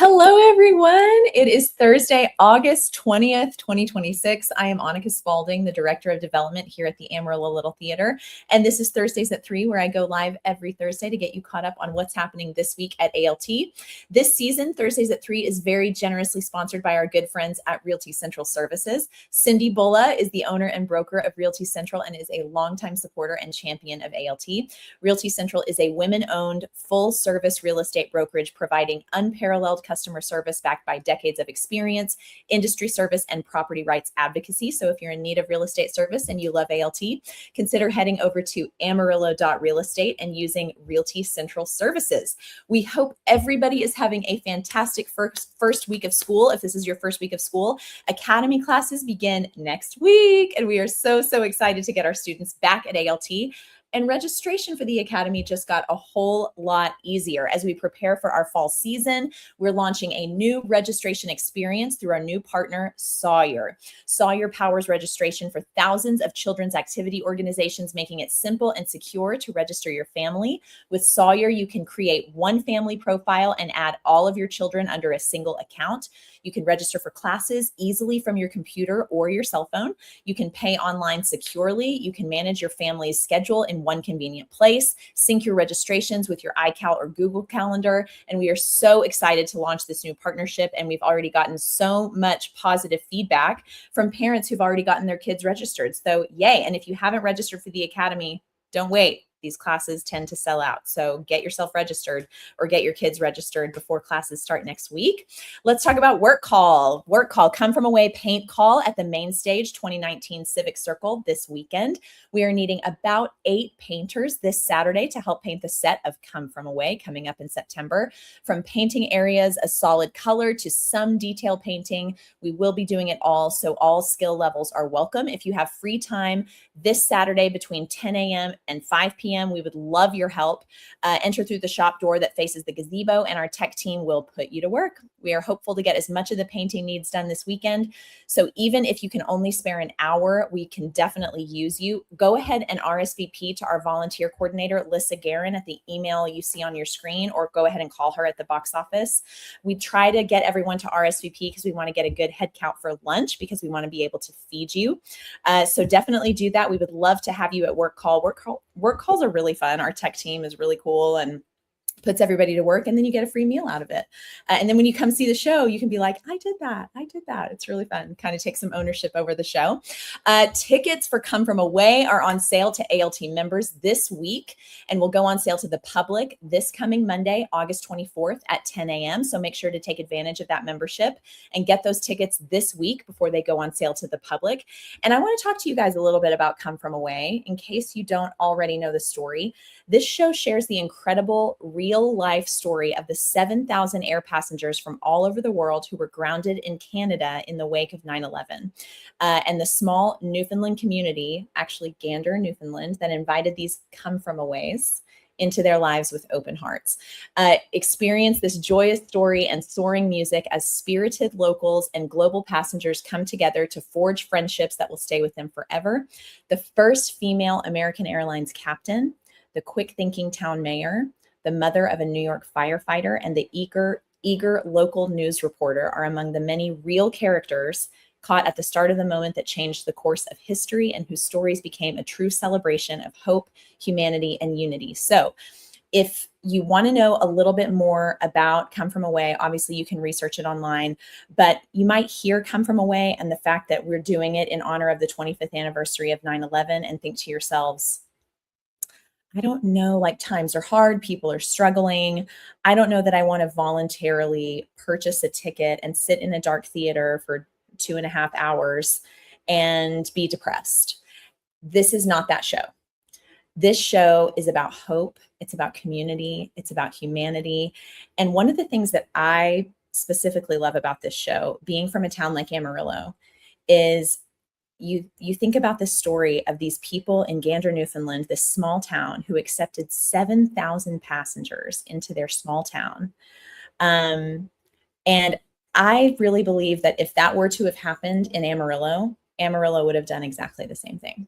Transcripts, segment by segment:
Hello, everyone. It is Thursday, August 20th, 2026. I am Annika Spalding, the Director of Development here at the Amarillo Little Theater. And this is Thursdays at 3, where I go live every Thursday to get you caught up on what's happening this week at ALT. This season, Thursdays at 3 is very generously sponsored by our good friends at Realty Central Services. Cindy Bulla is the owner and broker of Realty Central and is a longtime supporter and champion of ALT. Realty Central is a women-owned, full-service real estate brokerage providing unparalleled customer service backed by decades of experience, industry service, and property rights advocacy. So if you're in need of real estate service and you love ALT, consider heading over to amarillo.realestate and using Realty Central Services. We hope everybody is having a fantastic first week of school. If this is your first week of school, Academy classes begin next week, and we are so excited to get our students back at ALT. And registration for the Academy just got a whole lot easier. As we prepare for our fall season, we're launching a new registration experience through our new partner, Sawyer. Sawyer powers registration for thousands of children's activity organizations, making it simple and secure to register your family. With Sawyer, you can create one family profile and add all of your children under a single account. You can register for classes easily from your computer or your cell phone. You can pay online securely. You can manage your family's schedule in one convenient place, sync your registrations with your iCal or Google Calendar. And we are so excited to launch this new partnership. And we've already gotten so much positive feedback from parents who've already gotten their kids registered. So yay. And if you haven't registered for the Academy, don't wait. These classes tend to sell out. So get yourself registered or get your kids registered before classes start next week. Let's talk about Work Call. Work Call, Come From Away Paint Call at the Main Stage 2019 Civic Circle this weekend. We are needing about 8 painters this Saturday to help paint the set of Come From Away coming up in September. From painting areas, a solid color to some detail painting, we will be doing it all. So all skill levels are welcome. If you have free time this Saturday between 10 a.m. and 5 p.m., we would love your help. Enter through the shop door that faces the gazebo, and our tech team will put you to work. We are hopeful to get as much of the painting needs done this weekend. So even if you can only spare an hour, we can definitely use you. Go ahead and RSVP to our volunteer coordinator, Lissa Guerin, at the email you see on your screen, or go ahead and call her at the box office. We try to get everyone to RSVP because we want to get a good head count for lunch, because we want to be able to feed you. So definitely do that. We would love to have you at Work Call. Work calls are really fun. Our tech team is really cool and puts everybody to work, and then you get a free meal out of it. And then when you come see the show, you can be like, I did that. It's really fun. Kind of take some ownership over the show. Tickets for Come From Away are on sale to ALT members this week, and will go on sale to the public this coming Monday, August 24th at 10 a.m. So make sure to take advantage of that membership and get those tickets this week before they go on sale to the public. And I want to talk to you guys a little bit about Come From Away in case you don't already know the story. This show shares the incredible real-life story of the 7,000 air passengers from all over the world who were grounded in Canada in the wake of 9/11. And the small Newfoundland community, actually Gander, Newfoundland, that invited these Come From Aways into their lives with open hearts. Experience this joyous story and soaring music as spirited locals and global passengers come together to forge friendships that will stay with them forever. The first female American Airlines captain, the quick-thinking town mayor, the mother of a New York firefighter, and the eager local news reporter are among the many real characters caught at the start of the moment that changed the course of history and whose stories became a true celebration of hope, humanity, and unity. So if you want to know a little bit more about Come From Away, obviously you can research it online, but you might hear Come From Away and the fact that we're doing it in honor of the 25th anniversary of 9/11 and think to yourselves, I don't know, like times are hard, people are struggling. I don't know that I want to voluntarily purchase a ticket and sit in a dark theater for 2.5 hours and be depressed. This is not that show. This show is about hope. It's about community. It's about humanity. And one of the things that I specifically love about this show, being from a town like Amarillo, is you think about this story of these people in Gander, Newfoundland, this small town who accepted 7,000 passengers into their small town. And I really believe that if that were to have happened in Amarillo, Amarillo would have done exactly the same thing.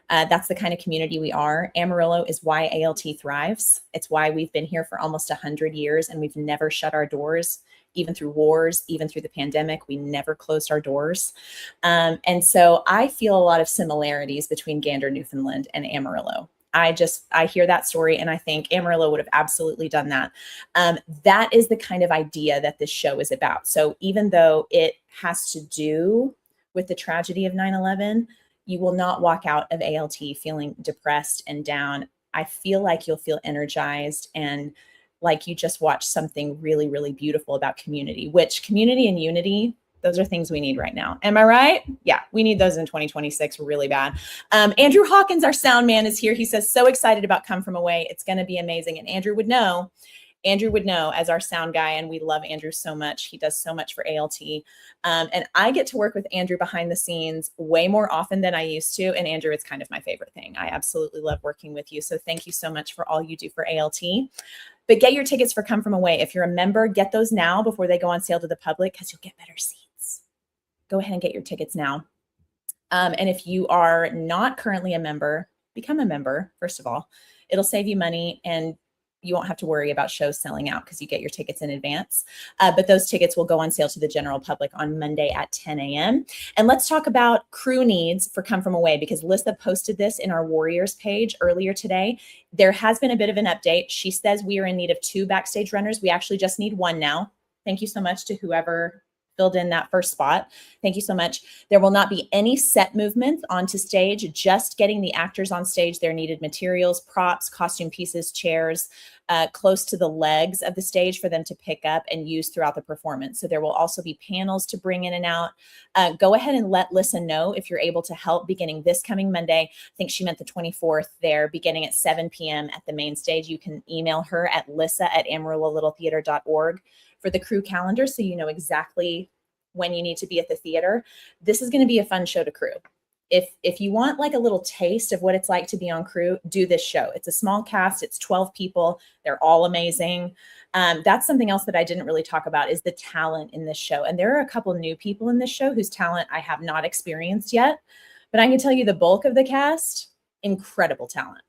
That's the kind of community we are. Amarillo is why ALT thrives. It's why we've been here for almost 100 years and we've never shut our doors, even through wars, even through the pandemic. We never closed our doors. And so I feel a lot of similarities between Gander, Newfoundland and Amarillo. I hear that story and I think Amarillo would have absolutely done that. That is the kind of idea that this show is about. So even though it has to do with the tragedy of 9/11, you will not walk out of ALT feeling depressed and down. I feel like you'll feel energized and like you just watched something really, really beautiful about community, which community and unity, those are things we need right now. Am I right? Yeah, we need those in 2026 really bad. Andrew Hawkins, our sound man, is here. He says, so excited about Come From Away. It's going to be amazing. And Andrew would know as our sound guy, and we love Andrew so much. He does so much for ALT. And I get to work with Andrew behind the scenes way more often than I used to. And Andrew, it's kind of my favorite thing. I absolutely love working with you. So thank you so much for all you do for ALT. But get your tickets for Come From Away. If you're a member, get those now before they go on sale to the public because you'll get better seats. Go ahead and get your tickets now. And if you are not currently a member, become a member, first of all. It'll save you money and you won't have to worry about shows selling out because you get your tickets in advance. But those tickets will go on sale to the general public on Monday at 10 a.m. And let's talk about crew needs for Come From Away because Lisa posted this in our Warriors page earlier today. There has been a bit of an update. She says we are in need of 2 backstage runners. We actually just need 1 now. Thank you so much to whoever filled in that first spot. Thank you so much. There will not be any set movements onto stage, just getting the actors on stage, their needed materials, props, costume pieces, chairs, close to the legs of the stage for them to pick up and use throughout the performance. So there will also be panels to bring in and out. Go ahead and let Lisa know if you're able to help beginning this coming Monday. I think she meant the 24th there, beginning at 7 p.m. at the main stage. You can email her at lisa@amarillo-littletheater.org for the crew calendar so you know exactly when you need to be at the theater. This is going to be a fun show to crew. If you want like a little taste of what it's like to be on crew, do this show. It's a small cast. It's 12 people. They're all amazing. That's something else that I didn't really talk about is the talent in this show. And there are a couple new people in this show whose talent I have not experienced yet. But I can tell you the bulk of the cast, incredible talent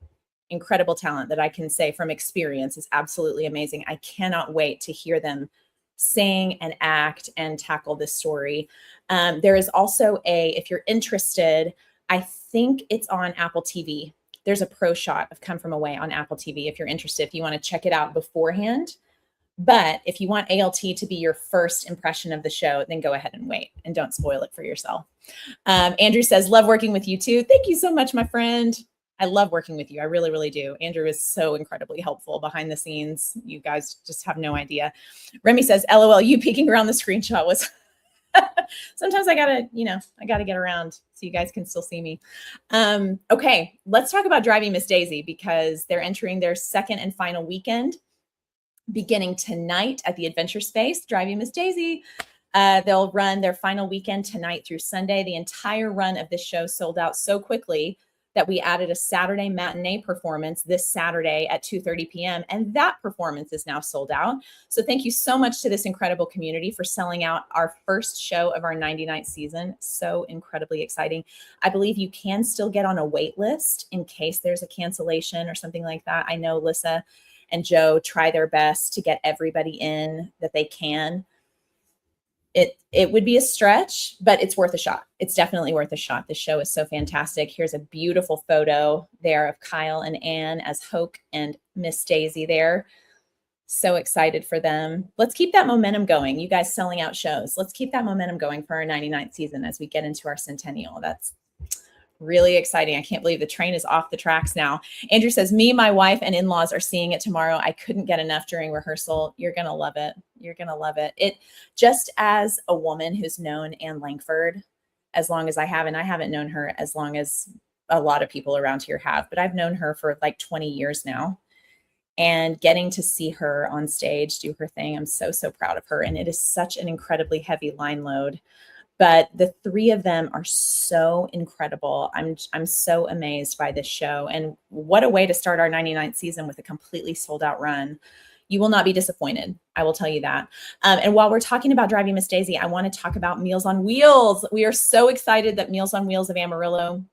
that I can say from experience is absolutely amazing. I cannot wait to hear them sing and act and tackle this story. There is also if you're interested, I think it's on Apple TV. There's a pro shot of Come From Away on Apple TV if you're interested, if you want to check it out beforehand. But if you want ALT to be your first impression of the show, then go ahead and wait and don't spoil it for yourself. Andrew says, love working with you too. Thank you so much, my friend. I love working with you. I really, really do. Andrew is so incredibly helpful behind the scenes. You guys just have no idea. Remy says, LOL, you peeking around the screenshot was sometimes I gotta get around so you guys can still see me. Okay, let's talk about Driving Miss Daisy because they're entering their second and final weekend beginning tonight at the Adventure Space. Driving Miss Daisy. They'll run their final weekend tonight through Sunday. The entire run of this show sold out so quickly that we added a Saturday matinee performance this Saturday at 2:30 p.m. And that performance is now sold out. So thank you so much to this incredible community for selling out our first show of our 99th season. So incredibly exciting. I believe you can still get on a wait list in case there's a cancellation or something like that. I know Lisa and Joe try their best to get everybody in that they can. It would be a stretch, but it's worth a shot. It's definitely worth a shot. The show is so fantastic. Here's a beautiful photo there of Kyle and Anne as Hoke and Miss Daisy there. So excited for them. Let's keep that momentum going. You guys selling out shows. Let's keep that momentum going for our 99th season as we get into our centennial. That's really exciting. I can't believe the train is off the tracks now. Andrew says, me, my wife, and in-laws are seeing it tomorrow. I couldn't get enough during rehearsal. You're going to love it. You're going to love it. It just as a woman who's known Anne Langford as long as I have, and I haven't known her as long as a lot of people around here have, but I've known her for like 20 years now. And getting to see her on stage do her thing, I'm so, so proud of her. And it is such an incredibly heavy line load. But the three of them are so incredible. I'm so amazed by this show. And what a way to start our 99th season with a completely sold out run. You will not be disappointed. I will tell you that. And while we're talking about Driving Miss Daisy, I want to talk about Meals on Wheels. We are so excited that Meals on Wheels of Amarillo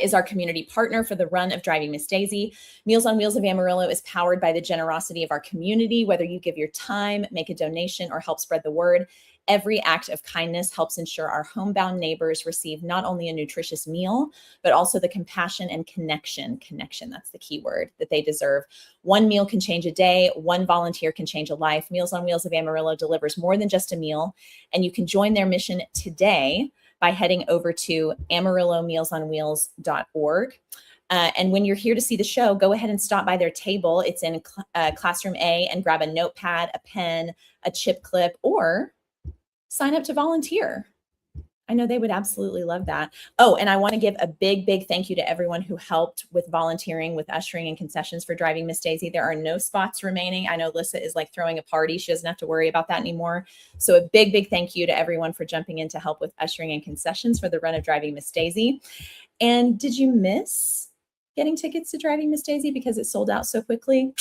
is our community partner for the run of Driving Miss Daisy. Meals on Wheels of Amarillo is powered by the generosity of our community. Whether you give your time, make a donation, or help spread the word, every act of kindness helps ensure our homebound neighbors receive not only a nutritious meal, but also the compassion and connection. Connection, that's the key word, that they deserve. One meal can change a day. One volunteer can change a life. Meals on Wheels of Amarillo delivers more than just a meal, and you can join their mission today by heading over to amarillomealsonwheels.org. And when you're here to see the show, go ahead and stop by their table. It's in classroom A, and grab a notepad, a pen, a chip clip, or sign up to volunteer. I know they would absolutely love that. Oh, and I want to give a big, big thank you to everyone who helped with volunteering, with ushering and concessions for Driving Miss Daisy. There are no spots remaining. I know Lissa is like throwing a party. She doesn't have to worry about that anymore. So a big, big thank you to everyone for jumping in to help with ushering and concessions for the run of Driving Miss Daisy. And did you miss getting tickets to Driving Miss Daisy because it sold out so quickly?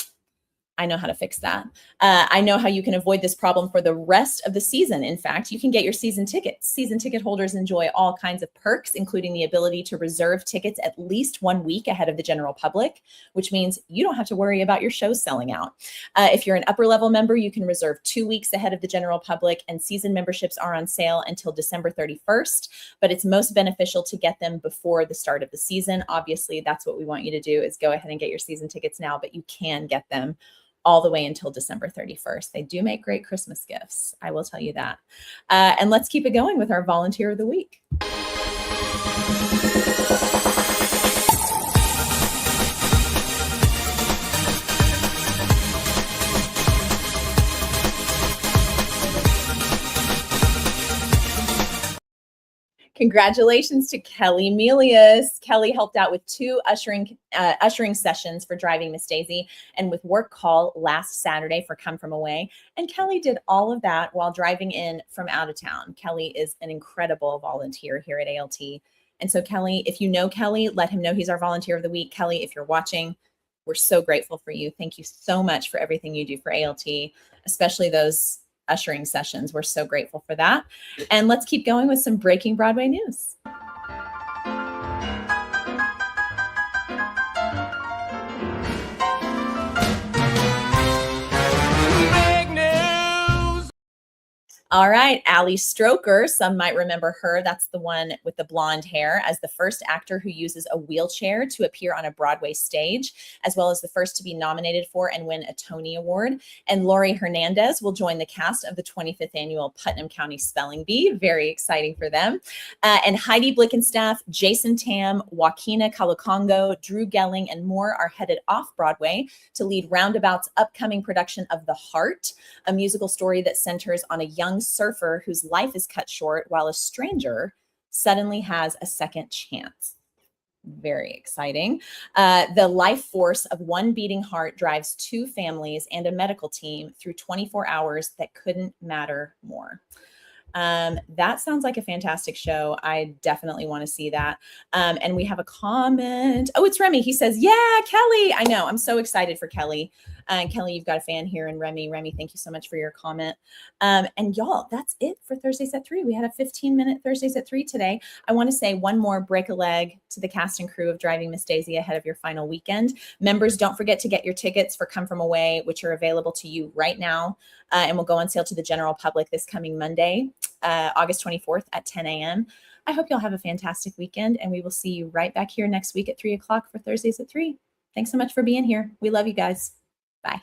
I know how to fix that. I know how you can avoid this problem for the rest of the season. In fact, you can get your season tickets. Season ticket holders enjoy all kinds of perks, including the ability to reserve tickets at least 1 week ahead of the general public, which means you don't have to worry about your shows selling out. If you're an upper level member, you can reserve 2 weeks ahead of the general public, and season memberships are on sale until December 31st, but it's most beneficial to get them before the start of the season. Obviously, that's what we want you to do, is go ahead and get your season tickets now, but you can get them all the way until December 31st. They do make great Christmas gifts, I will tell you that. And let's keep it going with our volunteer of the week. Congratulations to Kelly Melius. Kelly helped out with 2 ushering sessions for Driving Miss Daisy and with work call last Saturday for Come From Away. And Kelly did all of that while driving in from out of town. Kelly is an incredible volunteer here at ALT. And so Kelly, if you know Kelly, let him know he's our volunteer of the week. Kelly, if you're watching, we're so grateful for you. Thank you so much for everything you do for ALT, especially those ushering sessions. We're so grateful for that. And let's keep going with some breaking Broadway news. All right, Ali Stroker, some might remember her. That's the one with the blonde hair, as the first actor who uses a wheelchair to appear on a Broadway stage, as well as the first to be nominated for and win a Tony Award. And Laurie Hernandez will join the cast of the 25th annual Putnam County Spelling Bee. Very exciting for them. And Heidi Blickenstaff, Jason Tam, Joaquina Kalukongo, Drew Gelling, and more are headed off Broadway to lead Roundabout's upcoming production of The Heart, a musical story that centers on a young surfer whose life is cut short while a stranger suddenly has a second chance. Very exciting. The life force of one beating heart drives 2 families and a medical team through 24 hours that couldn't matter more. That sounds like a fantastic show. I definitely want to see that. And we have a comment. Oh, it's Remy. He says, yeah, Kelly. I know. I'm so excited for Kelly. Kelly, you've got a fan here. And Remy, thank you so much for your comment. And y'all, that's it for Thursdays at 3. We had a 15-minute Thursdays at 3 today. I want to say one more break a leg to the cast and crew of Driving Miss Daisy ahead of your final weekend. Members, don't forget to get your tickets for Come From Away, which are available to you right now and will go on sale to the general public this coming Monday, August 24th at 10 a.m. I hope you'll have a fantastic weekend, and we will see you right back here next week at 3 o'clock for Thursdays at 3. Thanks so much for being here. We love you guys. Bye.